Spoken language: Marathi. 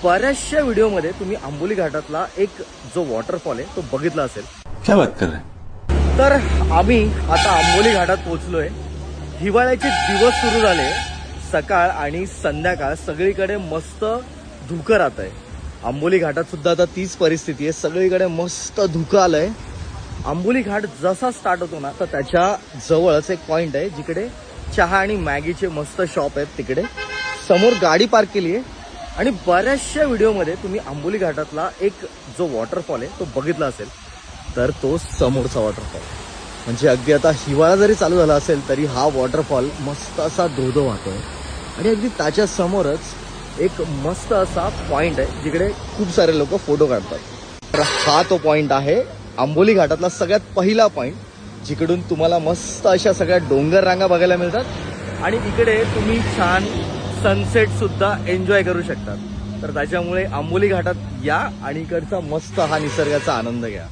बऱ्याचशा व्हिडिओमध्ये तुम्ही आंबोली घाटातला एक जो वॉटरफॉल आहे तो बघितला असेल. क्या बात कर रहे हैं? तर आम्ही आता आंबोली घाटात पोहोचलोय. हिवाळ्याचे दिवस सुरू झाले. सकाळ आणि संध्याकाळ सगळीकडे मस्त धुकं राहत आहे. आंबोली घाटात सुद्धा आता तीच परिस्थिती आहे. सगळीकडे मस्त धुकं आलंय. आंबोली घाट जसा स्टार्ट होतो ना तर त्याच्या जवळच एक पॉइंट आहे जिकडे चहा आणि मॅगीचे मस्त शॉप आहेत. तिकडे समोर गाडी पार्क केली आहे आणि बऱ्याचशा व्हिडिओमध्ये तुम्ही आंबोली घाटातला एक जो वॉटरफॉल आहे तो बघितला असेल. तर तो समोरचा वॉटरफॉल म्हणजे अगदी आता हिवाळा जरी चालू झाला असेल तरी हा वॉटरफॉल मस्त असा धोधो वाहतोय आणि अगदी त्याच्या समोरच एक मस्त असा पॉइंट आहे जिकडे खूप सारे लोक फोटो काढतात. तर हा तो पॉइंट आहे आंबोली घाटातला सगळ्यात पहिला पॉइंट, जिकडून तुम्हाला मस्त अशा सगळ्या डोंगर रांगा बघायला मिळतात आणि इकडे तुम्ही छान सनसेट सुद्धा एन्जॉय करू शकतात. तर त्याच्यामुळे आंबोली घाटात या आणि इकडचा मस्त हा निसर्गाचा आनंद घ्या.